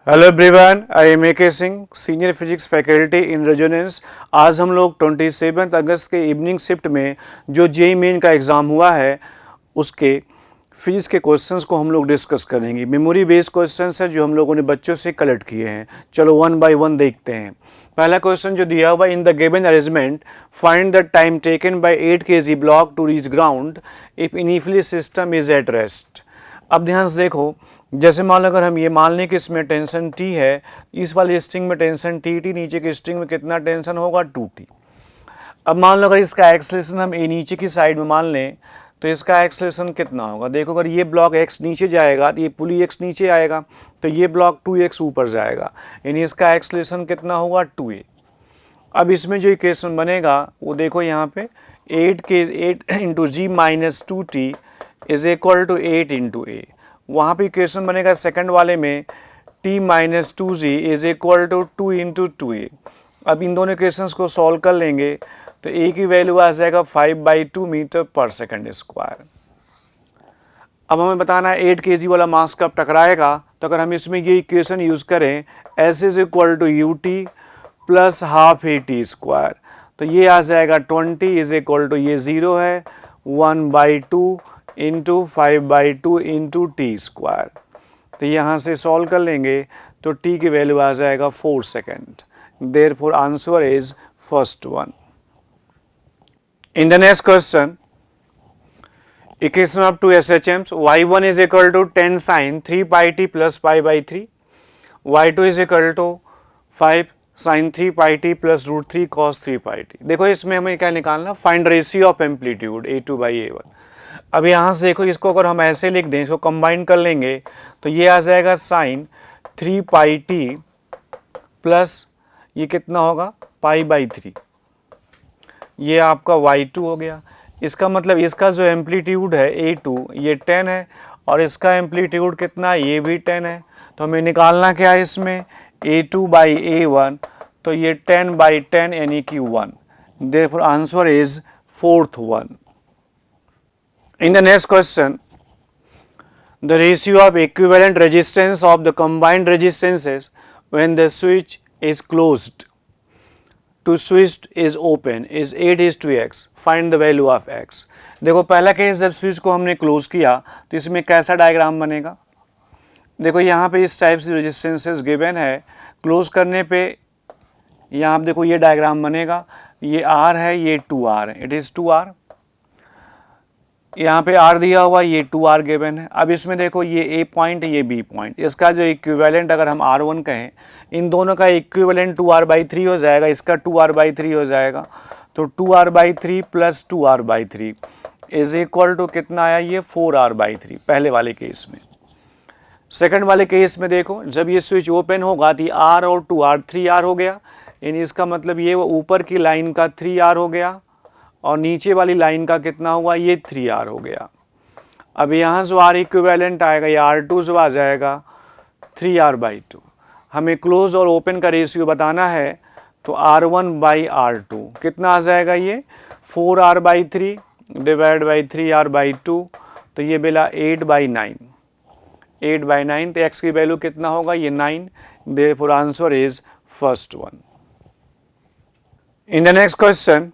Hello everyone, I am A K. Singh, senior physics faculty in Resonance. आज हम लोग 27 अगस्त के इवनिंग शिफ्ट में जो जेईई मेन का एग्ज़ाम हुआ है उसके फिजिक्स के क्वेश्चंस को हम लोग डिस्कस करेंगे। मेमोरी बेस्ड क्वेश्चंस है जो हम लोगों ने बच्चों से कलेक्ट किए हैं। चलो वन बाय वन देखते हैं। पहला क्वेश्चन जो दिया हुआ, in the given arrangement find the time taken by 8 kg block to reach ground if initially system is at rest. अब ध्यान से देखो, जैसे मान लो अगर हम ये मान लें कि इसमें टेंशन टी है, इस वाली स्ट्रिंग में टेंशन टी टी, नीचे की स्ट्रिंग में कितना टेंशन होगा 2t। अब मान लो अगर इसका एक्सेलरेशन हम ए नीचे की साइड में मान लें तो इसका एक्सेलरेशन कितना होगा। देखो, अगर ये ब्लॉक x नीचे जाएगा तो ये पुली x नीचे आएगा, तो ये ब्लॉक 2x ऊपर जाएगा, यानी इसका एक्सेलरेशन कितना होगा 2a। अब इसमें जो इक्वेशन बनेगा वो देखो यहाँ पे 8 into g minus 2t is equal to 8 into a. वहाँ पे इक्वेशन बनेगा सेकंड वाले में t minus 2g is equal to 2 into 2a। अब इन दोनों इक्वेशंस को सॉल्व कर लेंगे तो a की वैल्यू आ जाएगा 5/2 मीटर पर सेकंड स्क्वायर। अब हमें बताना है 8 kg वाला मास कब टकराएगा, तो अगर हम इसमें ये इक्वेशन यूज़ करें s is equal to u t plus half a t square, तो ये आ जाएगा 20 इज इक्वल टू ये 0 है 1/2 इंटू 5/2 इंटू टी स्क्वायर। तो यहाँ से सॉल्व कर लेंगे तो t की वैल्यू आ जाएगा 4 second. Therefore answer is first one. In the next question, equation of two SHMs, y1 is equal to 10 sin 3 pi t plus pi/3, y2 is equal to 5 sin 3 pi t plus √3 cos 3 pi t। देखो इसमें हमें क्या निकालना, find ratio of amplitude a2/a1। अब यहाँ से देखो, इसको अगर हम ऐसे लिख दें, इसको कंबाइन कर लेंगे तो ये आ जाएगा साइन 3 pi t प्लस ये कितना होगा pi/3, ये आपका y2 हो गया। इसका मतलब इसका जो एम्पलीट्यूड है a2 ये 10 है और इसका एम्पलीट्यूड कितना है, ये भी 10 है। तो हमें निकालना क्या है इसमें a2/a1, तो ये 10/10 यानी कि 1। Therefore answer is fourth one. In the next question, the ratio of equivalent resistance of the combined resistances when the switch is closed to switch is open is 8:x. Find the value of x. देखो पहला case जब switch को हमने close किया तो इसमें कैसा diagram बनेगा। देखो यहाँ पे इस टाइप से रेजिस्टेंसेस गिवन है, क्लोज करने पे यहाँ पे देखो ये डायग्राम बनेगा, ये R है, ये 2R है, इट इज़ 2R। यहाँ पे R दिया हुआ, ये 2R गिवन है। अब इसमें देखो ये A पॉइंट, ये B पॉइंट, इसका जो इक्विवेलेंट अगर हम R1 कहें, इन दोनों का इक्विवेलेंट 2R/3 हो जाएगा, इसका 2R/3 हो जाएगा, तो 2R/3 plus 2R/3 is equal to कितना आया, ये 4R/3 पहले वाले केस में। सेकंड वाले केस में देखो, जब ये स्विच ओपन होगा तो R और 2R 3R हो गया, यानी इसका मतलब ये ऊपर की लाइन का 3R हो गया और नीचे वाली लाइन का कितना हुआ, ये 3R हो गया। अब यहाँ जो R इक्विवेलेंट आएगा, ये R2 जो आ जाएगा 3R/2। हमें क्लोज और ओपन का रेशियो बताना है तो R1/R2 कितना आ जाएगा, ये 4R/3 डिवाइड बाई 3R/2, तो ये बेला 8/9, 8/9, तो x की वैल्यू कितना होगा, ये 9। Therefore answer is first one. In the next question,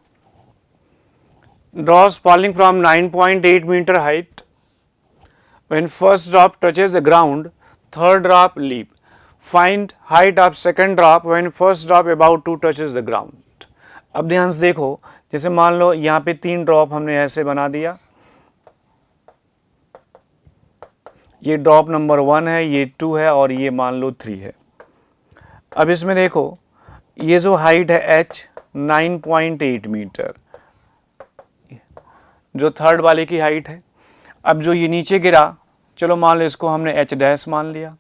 drops falling from 9.8 meter height. When first drop touches the ground, third drop leap. Find height of second drop when first drop about to touches the ground. अब ध्यान से देखो, जैसे मान लो यहाँ पे 3 drop हमने ऐसे बना दिया, ये ड्रॉप नंबर 1 है, ये 2 है और ये मान लो 3 है। अब इसमें देखो ये जो हाइट है h 9.8 मीटर, जो थर्ड वाले की हाइट है। अब जो ये नीचे गिरा, चलो मान लो इसको हमने h' मान लिया,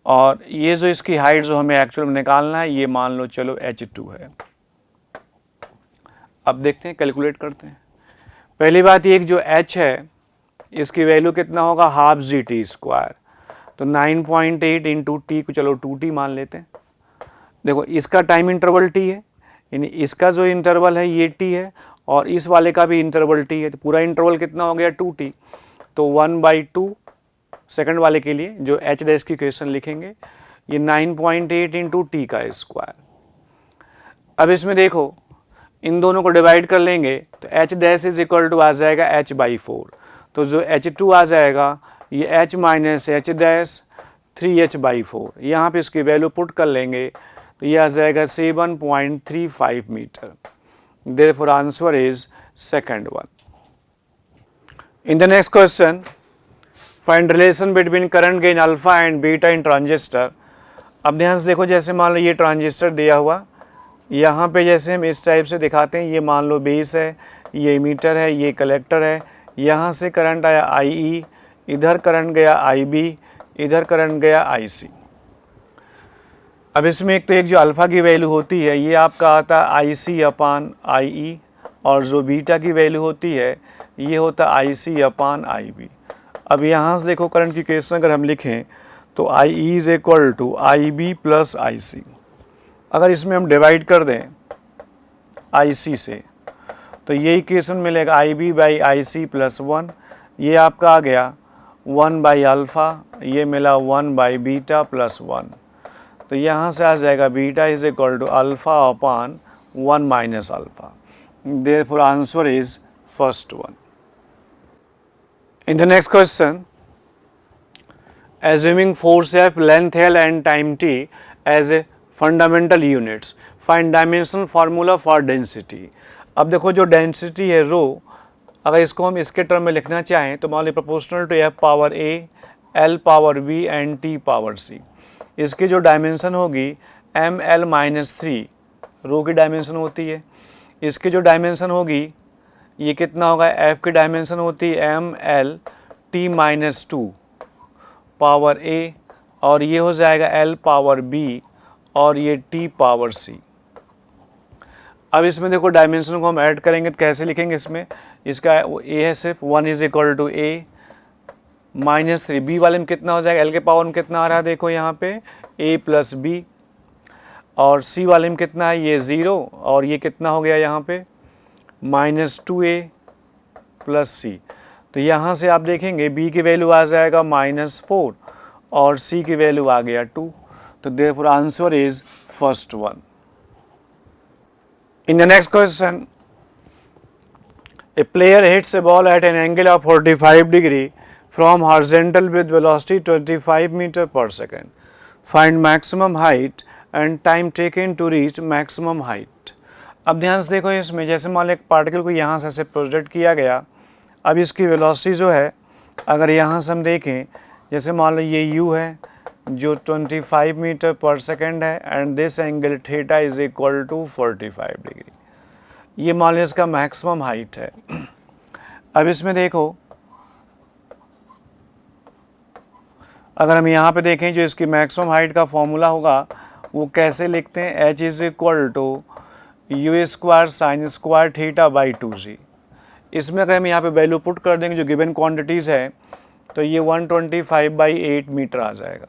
और ये जो इसकी हाइट जो हमें एक्चुअल में निकालना है, ये मान लो चलो h2 है। अब देखते हैं, कैलकुलेट करते हैं। पहली बात ये जो h है इसकी वैल्यू कितना होगा, हाफ g/t², तो 9.8 इंटू टी को चलो 2t मान लेते हैं। देखो इसका टाइम इंटरवल t है, यानी इसका जो इंटरवल है ये t है और इस वाले का भी इंटरवल t है, तो पूरा इंटरवल कितना हो गया 2t, तो 1/2 सेकंड वाले के लिए जो एच डैश की इक्वेशन लिखेंगे, ये 9.8 इंटू टी का स्क्वायर। अब इसमें देखो इन दोनों को डिवाइड कर लेंगे तो h dash is equal to आ जाएगा एच बाई 4, तो जो H2 आ जाएगा ये H minus H dash 3H by 4, यहाँ पे इसकी वैल्यू पुट कर लेंगे तो ये आ जाएगा 7.35 metre. Therefore answer is second one. In the next question, find relation between current gain alpha and beta in transistor. अब ध्यान से देखो, जैसे मान लो ये ट्रांजिस्टर दिया हुआ, यहाँ पे जैसे हम इस टाइप से दिखाते हैं, ये मान लो बेस है, ये इमीटर है, ये कलेक्टर है, यहाँ से करंट आया IE, इधर करंट गया IB, इधर करंट गया IC। अब इसमें एक तो एक जो अल्फ़ा की वैल्यू होती है ये आपका आता है IC अपान IE, और जो बीटा की वैल्यू होती है ये होता है IC अपान IB। अब यहाँ से देखो करंट की इक्वेशन अगर हम लिखें तो IE is equal to IB plus IC। अगर इसमें हम डिवाइड कर दें IC से तो ये इक्वेशन मिलेगा IB बाई IC प्लस 1, ये आपका आ गया 1 बाई अल्फ़ा, ये मिला 1 बाई बीटा प्लस 1, तो यहाँ से आ जाएगा beta is equal to alpha upon 1 minus alpha. Therefore answer is first one. In the next question, assuming force F, length L and time t as a fundamental units, find dimensional formula for density. अब देखो जो density है रो, अगर इसको हम इसके term में लिखना चाहें तो मान लो proportional to F power A, L power B and T power C। इसकी जो डायमेंशन होगी ML माइनस 3 रो की डायमेंशन होती है। इसकी जो डायमेंशन होगी ये कितना होगा, F की डायमेंशन होती है ML T minus 2 power A, और ये हो जाएगा L पावर B और ये T पावर C। अब इसमें देखो डायमेंशन को हम ऐड करेंगे तो कैसे लिखेंगे, इसमें इसका A है सिर्फ 1 is equal to A minus 3, B वाले में कितना हो जाएगा, L के पावर में कितना आ रहा है देखो यहाँ पे A प्लस B, और C वाले में कितना है ये 0, और ये कितना हो गया यहाँ पे माइनस 2A प्लस C। तो यहाँ से आप देखेंगे B की वैल्यू आ जाएगा माइनस 4 और C की वैल्यू आ गया 2, तो therefore answer is first one. In the next question, a player hits a ball at an angle of 45 degree from horizontal with velocity 25 meter per second. Find maximum height and time taken to reach maximum height. अब ध्यान से देखो इसमें, जैसे मान लो एक particle को यहाँ से ऐसे प्रोजेक्ट किया गया, अब इसकी वेलोसिटी जो है अगर यहाँ से हम देखें, जैसे मान लो ये u है जो 25 मीटर पर सेकेंड है and this angle theta is equal to 45 degree, ये मान लो इसका मैक्सिमम हाइट है। अब इसमें देखो अगर हम यहाँ पे देखें जो इसकी मैक्सिमम हाइट का फॉर्मूला होगा वो कैसे लिखते हैं, h is equal to u square sine square theta by 2g। इसमें अगर हम यहाँ पे वैल्यू पुट कर देंगे जो गिवन क्वांटिटीज़ है तो ये 125/8 मीटर आ जाएगा।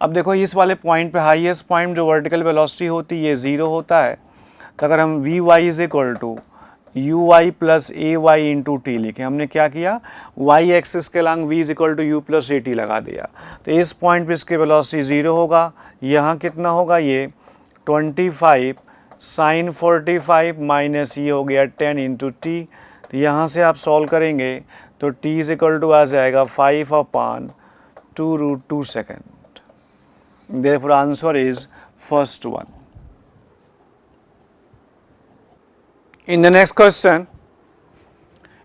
अब देखो इस वाले पॉइंट पे हाईएस्ट पॉइंट जो वर्टिकल वेलोसिटी होती है ये 0 होता है, तो अगर हम v y is equal to u y plus a y into t लिखें, हमने क्या किया वाई एक्सिस के long v is equal to u plus a t लगा दिया, तो इस पॉइंट पे इसके वेलोसिटी 0 होगा। यहाँ कितना होगा ये 25 साइन 45 माइनस ये हो गया 10 इंटू टी, तो यहाँ से आप सॉल्व करेंगे तो t इज इक्वल टू आ जाएगा 5/2√2 second. Therefore answer is first one. In the next question,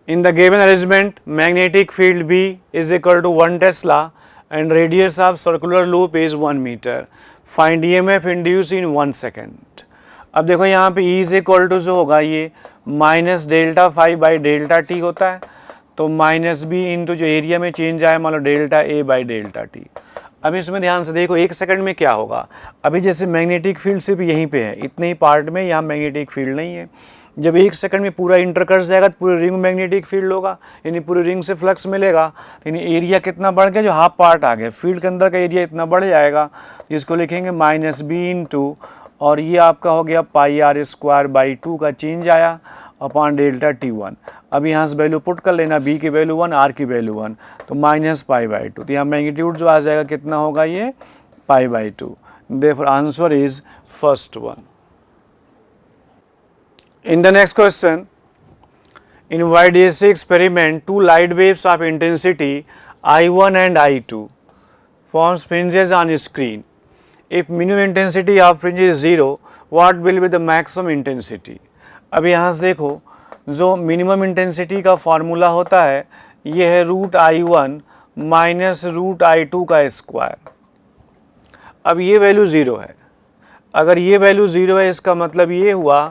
in the given arrangement, magnetic field B is equal to 1 Tesla and radius of circular loop is 1 meter. Find EMF induced in 1 second. अब देखो यहाँ पे E is equal to जो होगा ये minus delta 5 by delta t होता है, तो माइनस बी इंटू जो एरिया में चेंज आया मान लो delta a by delta t. अब इसमें ध्यान से देखो 1 सेकंड में क्या होगा, अभी जैसे मैग्नेटिक फील्ड सिर्फ यहीं पे है, इतने ही पार्ट में, यहाँ मैग्नेटिक फील्ड नहीं है। जब 1 सेकंड में पूरा इंटर कर जाएगा तो पूरे रिंग में मैग्नेटिक फील्ड होगा, यानी पूरे रिंग से फ्लक्स मिलेगा, यानी एरिया कितना बढ़ गया जो हाफ पार्ट आ गया, फील्ड के अंदर का एरिया इतना बढ़ जाएगा, इसको लिखेंगे माइनस बी इंटू और ये आपका हो गया पाई r² बाई 2 का चेंज आया, अपॉन डेल्टा T1। अब यहाँ से वैल्यू पुट कर लेना, b की वैल्यू 1, r की वैल्यू 1, तो -π/2। तो यहाँ मैग्नीट्यूड जो आ जाएगा कितना होगा, ये π/2। Therefore answer is first one. In the next question, in YDSC experiment, two light waves of intensity I1 and I2 forms fringes on screen. If minimum intensity of fringe is 0, what will be the maximum intensity? अब यहाँ से देखो, जो minimum intensity का formula होता है ये है √I1 माइनस √I2 का स्क्वायर। अब ये वैल्यू 0 है। अगर ये वैल्यू 0 है इसका मतलब ये हुआ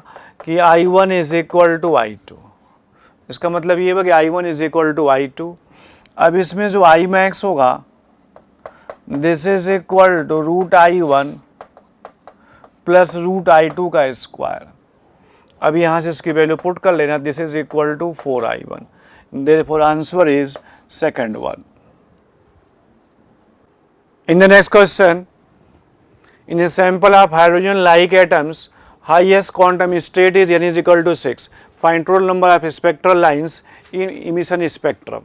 कि I1 is equal to I2। इसका मतलब ये हुआ कि I1 is equal to I2। अब इसमें जो I मैक्स होगा this is equal to √I1 plus √I2 का स्क्वायर। अब यहाँ से इसकी वैल्यू पुट कर लेना, this is equal to 4I1। Therefore answer is second one. In the next question, in a sample of hydrogen like atoms, highest quantum state is n is equal to 6. Find total number of spectral lines in emission spectrum.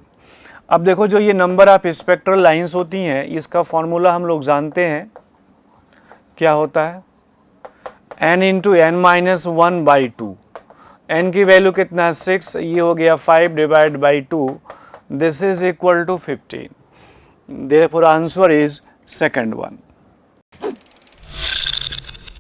अब देखो जो ये number of spectral lines होती हैं इसका formula हम लोग जानते हैं, क्या होता है n into n minus 1/2। n की वैल्यू कितना है 6, ये हो गया 5 divide by 2, this is equal to 15। Therefore answer is second one.